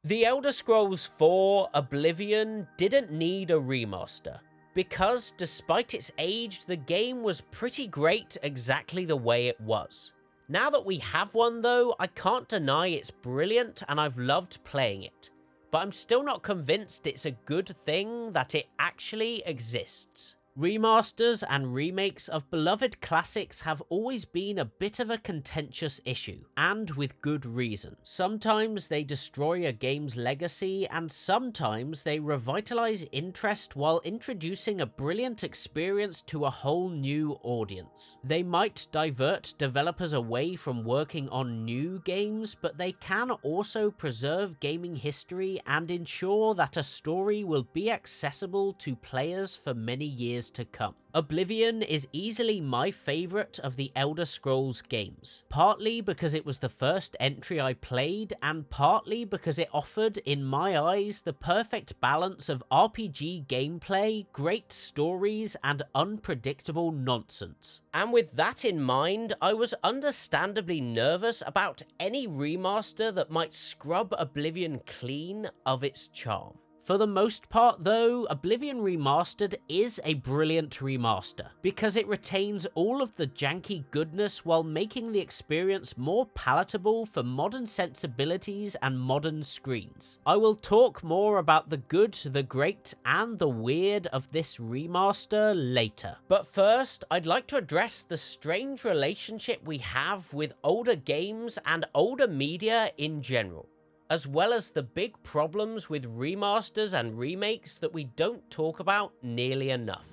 The Elder Scrolls IV Oblivion didn't need a remaster, because despite its age, the game was pretty great exactly the way it was. Now that we have one though, I can't deny it's brilliant and I've loved playing it, but I'm still not convinced it's a good thing that it actually exists. Remasters and remakes of beloved classics have always been a bit of a contentious issue, and with good reason. Sometimes they destroy a game's legacy, and sometimes they revitalize interest while introducing a brilliant experience to a whole new audience. They might divert developers away from working on new games, but they can also preserve gaming history and ensure that a story will be accessible to players for many years to come. Oblivion is easily my favourite of the Elder Scrolls games, partly because it was the first entry I played, and partly because it offered, in my eyes, the perfect balance of RPG gameplay, great stories, and unpredictable nonsense. And with that in mind, I was understandably nervous about any remaster that might scrub Oblivion clean of its charm. For the most part though, Oblivion Remastered is a brilliant remaster, because it retains all of the janky goodness while making the experience more palatable for modern sensibilities and modern screens. I will talk more about the good, the great, and the weird of this remaster later. But first, I'd like to address the strange relationship we have with older games and older media in general, as well as the big problems with remasters and remakes that we don't talk about nearly enough.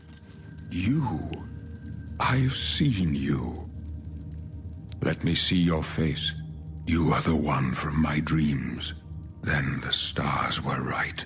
You. I've seen you. Let me see your face. You are the one from my dreams. Then the stars were right.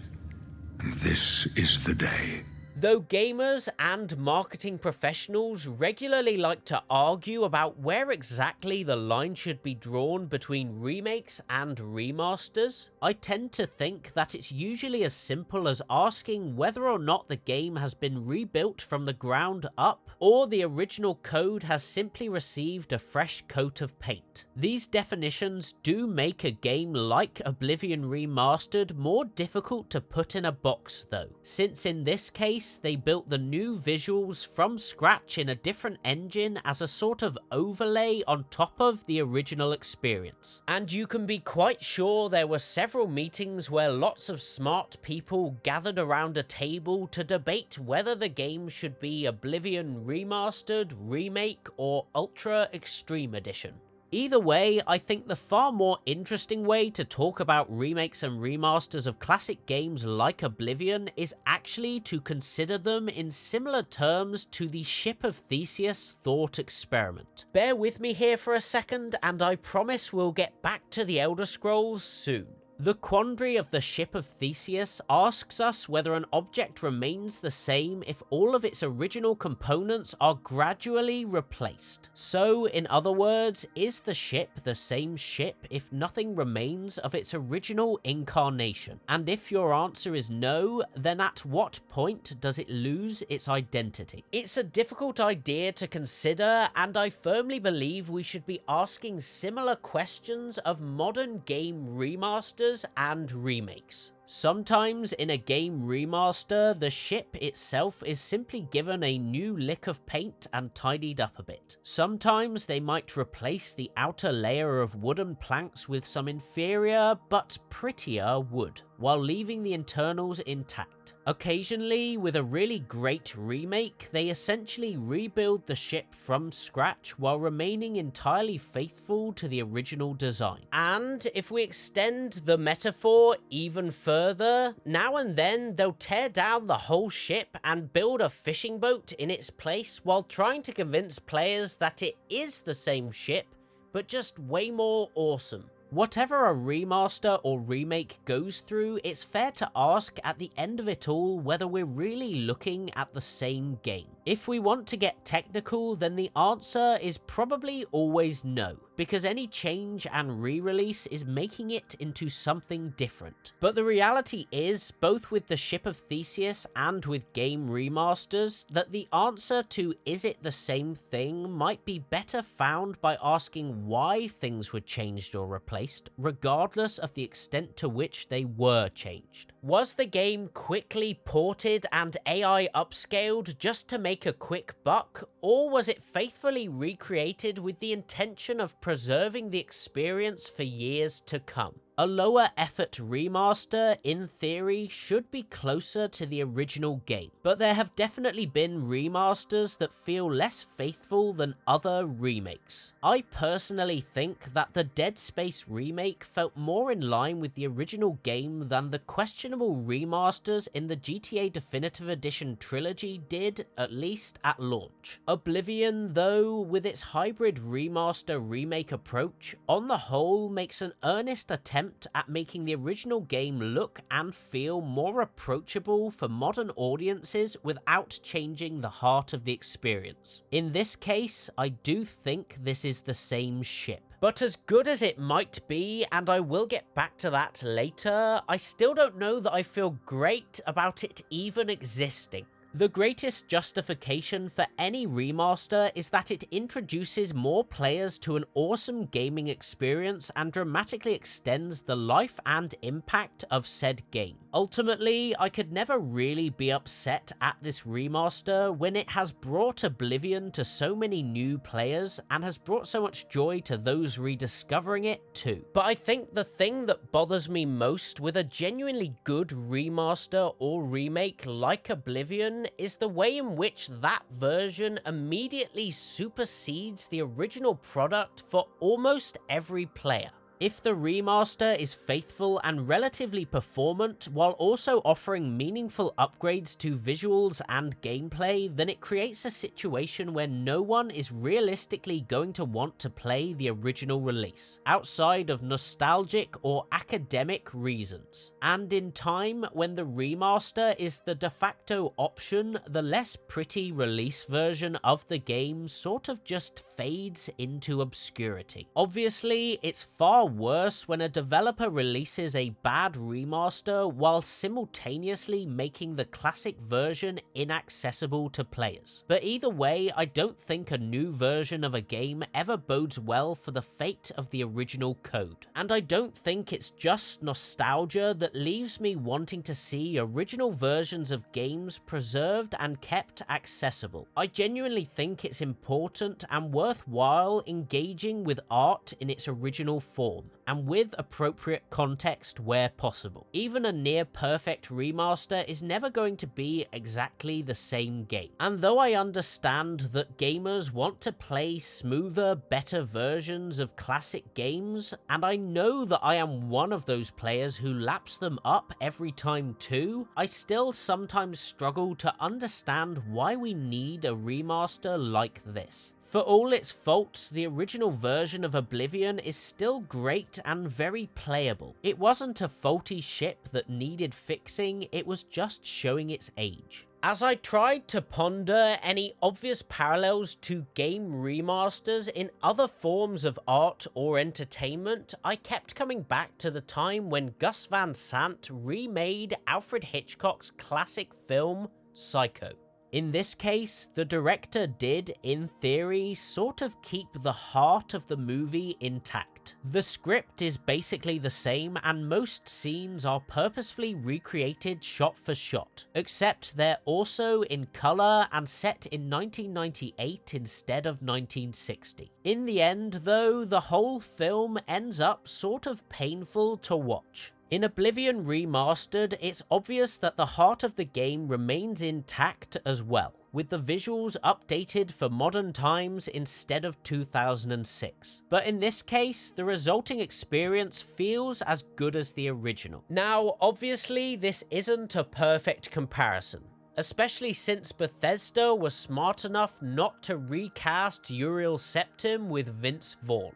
And this is the day. Though gamers and marketing professionals regularly like to argue about where exactly the line should be drawn between remakes and remasters, I tend to think that it's usually as simple as asking whether or not the game has been rebuilt from the ground up, or the original code has simply received a fresh coat of paint. These definitions do make a game like Oblivion Remastered more difficult to put in a box though, since in this case they built the new visuals from scratch in a different engine as a sort of overlay on top of the original experience. And you can be quite sure there were several meetings where lots of smart people gathered around a table to debate whether the game should be Oblivion Remastered, Remake, or Ultra Extreme Edition. Either way, I think the far more interesting way to talk about remakes and remasters of classic games like Oblivion is actually to consider them in similar terms to the Ship of Theseus thought experiment. Bear with me here for a second, and I promise we'll get back to the Elder Scrolls soon. The quandary of the Ship of Theseus asks us whether an object remains the same if all of its original components are gradually replaced. So, in other words, is the ship the same ship if nothing remains of its original incarnation? And if your answer is no, then at what point does it lose its identity? It's a difficult idea to consider, and I firmly believe we should be asking similar questions of modern game remasters and remakes. Sometimes in a game remaster, the ship itself is simply given a new lick of paint and tidied up a bit. Sometimes they might replace the outer layer of wooden planks with some inferior but prettier wood, while leaving the internals intact. Occasionally, with a really great remake, they essentially rebuild the ship from scratch while remaining entirely faithful to the original design. And if we extend the metaphor even further, now and then they'll tear down the whole ship and build a fishing boat in its place while trying to convince players that it is the same ship, but just way more awesome. Whatever a remaster or remake goes through, it's fair to ask at the end of it all whether we're really looking at the same game. If we want to get technical, then the answer is probably always no. because any change and re-release is making it into something different. But the reality is, both with the Ship of Theseus and with game remasters, that the answer to is it the same thing might be better found by asking why things were changed or replaced, regardless of the extent to which they were changed. Was the game quickly ported and AI upscaled just to make a quick buck, or was it faithfully recreated with the intention of preserving the experience for years to come? A lower effort remaster, in theory, should be closer to the original game, but there have definitely been remasters that feel less faithful than other remakes. I personally think that the Dead Space remake felt more in line with the original game than the questionable remasters in the GTA Definitive Edition trilogy did, at least at launch. Oblivion, though, with its hybrid remaster-remake approach, on the whole makes an earnest attempt at making the original game look and feel more approachable for modern audiences without changing the heart of the experience. In this case, I do think this is the same ship. But as good as it might be, and I will get back to that later, I still don't know that I feel great about it even existing. The greatest justification for any remaster is that it introduces more players to an awesome gaming experience and dramatically extends the life and impact of said game. Ultimately, I could never really be upset at this remaster when it has brought Oblivion to so many new players and has brought so much joy to those rediscovering it too. But I think the thing that bothers me most with a genuinely good remaster or remake like Oblivion is the way in which that version immediately supersedes the original product for almost every player. If the remaster is faithful and relatively performant while also offering meaningful upgrades to visuals and gameplay, then it creates a situation where no one is realistically going to want to play the original release, outside of nostalgic or academic reasons. And in time, when the remaster is the de facto option, the less pretty release version of the game sort of just fades into obscurity. Obviously, it's far worse when a developer releases a bad remaster while simultaneously making the classic version inaccessible to players. But either way, I don't think a new version of a game ever bodes well for the fate of the original code. And I don't think it's just nostalgia that leaves me wanting to see original versions of games preserved and kept accessible. I genuinely think it's important and worthwhile engaging with art in its original form, and with appropriate context where possible. Even a near-perfect remaster is never going to be exactly the same game. And though I understand that gamers want to play smoother, better versions of classic games, and I know that I am one of those players who laps them up every time too, I still sometimes struggle to understand why we need a remaster like this. For all its faults, the original version of Oblivion is still great and very playable. It wasn't a faulty ship that needed fixing, it was just showing its age. As I tried to ponder any obvious parallels to game remasters in other forms of art or entertainment, I kept coming back to the time when Gus Van Sant remade Alfred Hitchcock's classic film, Psycho. In this case, the director did, in theory, sort of keep the heart of the movie intact. The script is basically the same, and most scenes are purposefully recreated shot for shot, except they're also in color and set in 1998 instead of 1960. In the end, though, the whole film ends up sort of painful to watch. In Oblivion Remastered, it's obvious that the heart of the game remains intact as well, with the visuals updated for modern times instead of 2006. But in this case, the resulting experience feels as good as the original. Now, obviously, this isn't a perfect comparison, especially since Bethesda was smart enough not to recast Uriel Septim with Vince Vaughn.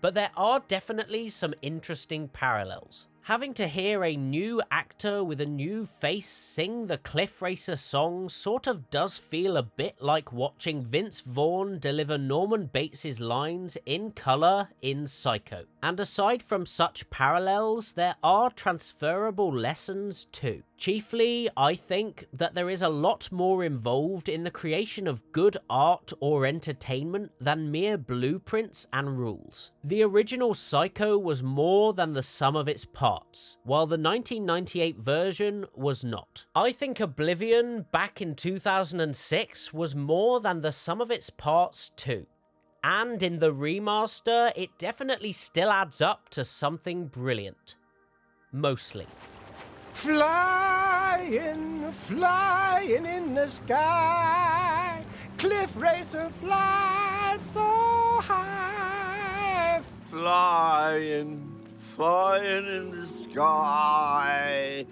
But there are definitely some interesting parallels. Having to hear a new actor with a new face sing the Cliff Racer song sort of does feel a bit like watching Vince Vaughn deliver Norman Bates' lines in colour in Psycho. And aside from such parallels, there are transferable lessons too. Chiefly, I think that there is a lot more involved in the creation of good art or entertainment than mere blueprints and rules. The original Psycho was more than the sum of its parts, while the 1998 version was not. I think Oblivion back in 2006 was more than the sum of its parts too. And in the remaster, it definitely still adds up to something brilliant. Mostly. Flying, flying in the sky, Cliff Racer flies so high. Flying, flying in the sky,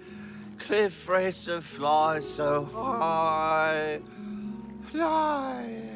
Cliff Racer flies so high. Flying.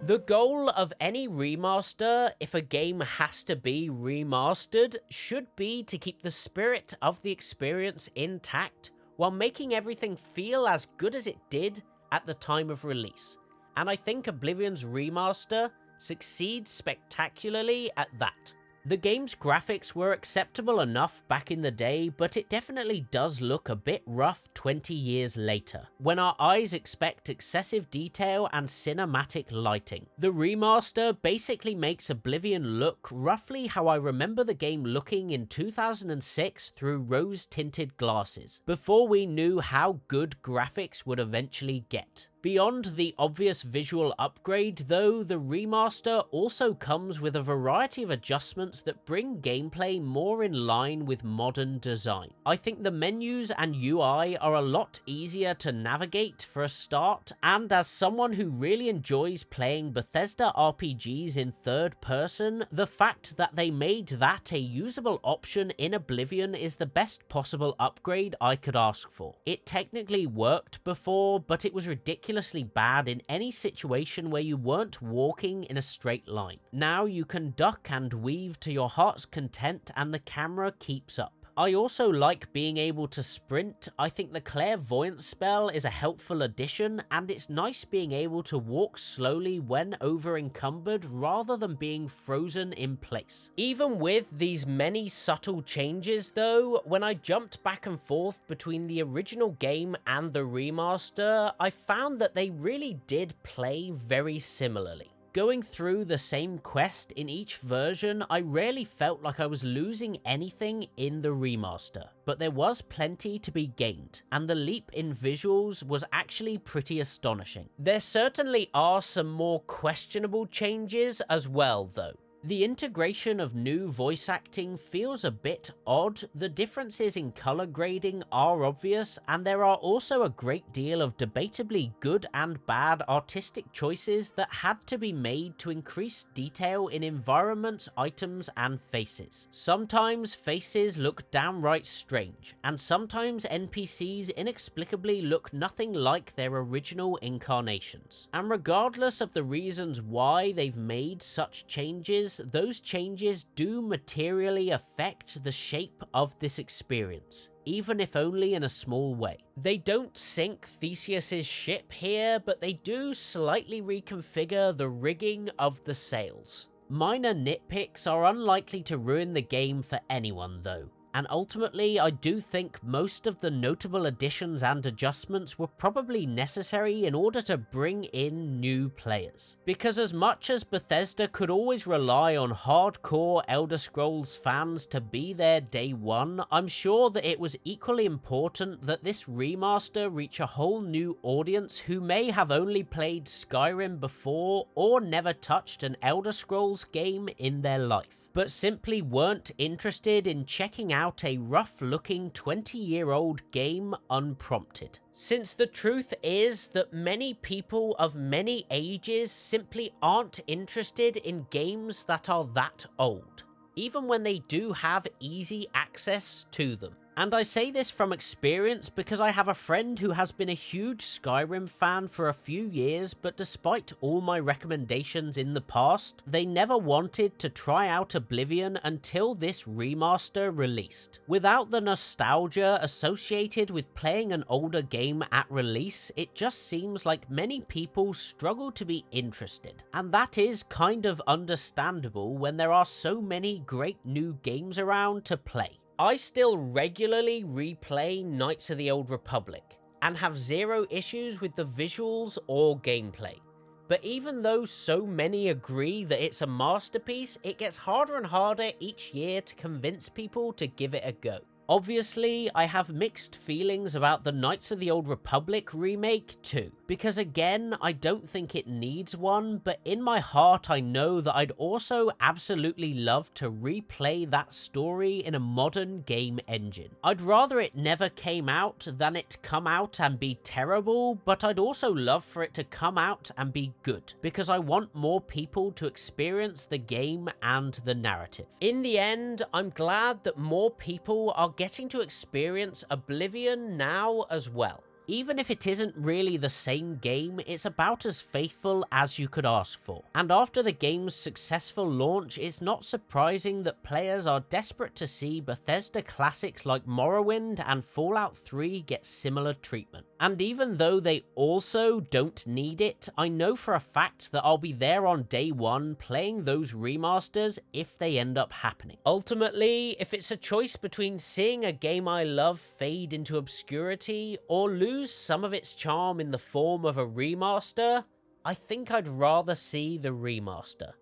The goal of any remaster, if a game has to be remastered, should be to keep the spirit of the experience intact while making everything feel as good as it did at the time of release. And I think Oblivion's remaster succeeds spectacularly at that. The game's graphics were acceptable enough back in the day, but it definitely does look a bit rough 20 years later, when our eyes expect excessive detail and cinematic lighting. The remaster basically makes Oblivion look roughly how I remember the game looking in 2006 through rose-tinted glasses, before we knew how good graphics would eventually get. Beyond the obvious visual upgrade, though, the remaster also comes with a variety of adjustments that bring gameplay more in line with modern design. I think the menus and UI are a lot easier to navigate for a start, and as someone who really enjoys playing Bethesda RPGs in third person, the fact that they made that a usable option in Oblivion is the best possible upgrade I could ask for. It technically worked before, but it was ridiculous bad in any situation where you weren't walking in a straight line. Now you can duck and weave to your heart's content and the camera keeps up. I also like being able to sprint. I think the clairvoyance spell is a helpful addition, and it's nice being able to walk slowly when over encumbered rather than being frozen in place. Even with these many subtle changes though, when I jumped back and forth between the original game and the remaster, I found that they really did play very similarly. Going through the same quest in each version, I rarely felt like I was losing anything in the remaster, but there was plenty to be gained, and the leap in visuals was actually pretty astonishing. There certainly are some more questionable changes as well though. The integration of new voice acting feels a bit odd, the differences in color grading are obvious, and there are also a great deal of debatably good and bad artistic choices that had to be made to increase detail in environments, items, and faces. Sometimes faces look downright strange, and sometimes NPCs inexplicably look nothing like their original incarnations. And regardless of the reasons why they've made such changes, those changes do materially affect the shape of this experience, even if only in a small way. They don't sink Theseus' ship here, but they do slightly reconfigure the rigging of the sails. Minor nitpicks are unlikely to ruin the game for anyone though. And ultimately, I do think most of the notable additions and adjustments were probably necessary in order to bring in new players. Because as much as Bethesda could always rely on hardcore Elder Scrolls fans to be there day one, I'm sure that it was equally important that this remaster reach a whole new audience who may have only played Skyrim before or never touched an Elder Scrolls game in their life, but simply weren't interested in checking out a rough-looking 20-year-old game unprompted. Since the truth is that many people of many ages simply aren't interested in games that are that old, even when they do have easy access to them. And I say this from experience because I have a friend who has been a huge Skyrim fan for a few years, but despite all my recommendations in the past, they never wanted to try out Oblivion until this remaster released. Without the nostalgia associated with playing an older game at release, it just seems like many people struggle to be interested. And that is kind of understandable when there are so many great new games around to play. I still regularly replay Knights of the Old Republic, and have zero issues with the visuals or gameplay. But even though so many agree that it's a masterpiece, it gets harder and harder each year to convince people to give it a go. Obviously, I have mixed feelings about the Knights of the Old Republic remake too, because again, I don't think it needs one, but in my heart I know that I'd also absolutely love to replay that story in a modern game engine. I'd rather it never came out than it come out and be terrible, but I'd also love for it to come out and be good, because I want more people to experience the game and the narrative. In the end, I'm glad that more people are getting to experience Oblivion now as well. Even if it isn't really the same game, it's about as faithful as you could ask for. And after the game's successful launch, it's not surprising that players are desperate to see Bethesda classics like Morrowind and Fallout 3 get similar treatment. And even though they also don't need it, I know for a fact that I'll be there on day one playing those remasters if they end up happening. Ultimately, if it's a choice between seeing a game I love fade into obscurity or lose some of its charm in the form of a remaster, I think I'd rather see the remaster.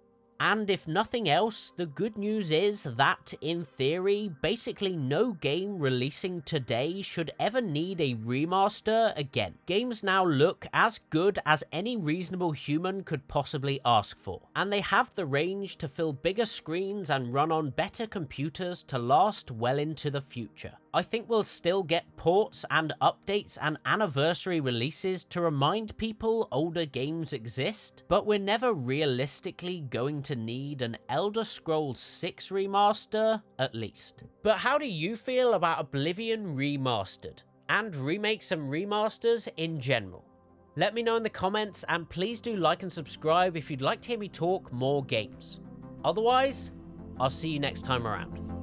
And if nothing else, the good news is that, in theory, basically no game releasing today should ever need a remaster again. Games now look as good as any reasonable human could possibly ask for, and they have the range to fill bigger screens and run on better computers to last well into the future. I think we'll still get ports and updates and anniversary releases to remind people older games exist, but we're never realistically going to need an Elder Scrolls VI remaster, at least. But how do you feel about Oblivion Remastered, and remakes and remasters in general? Let me know in the comments, and please do like and subscribe if you'd like to hear me talk more games. Otherwise, I'll see you next time around.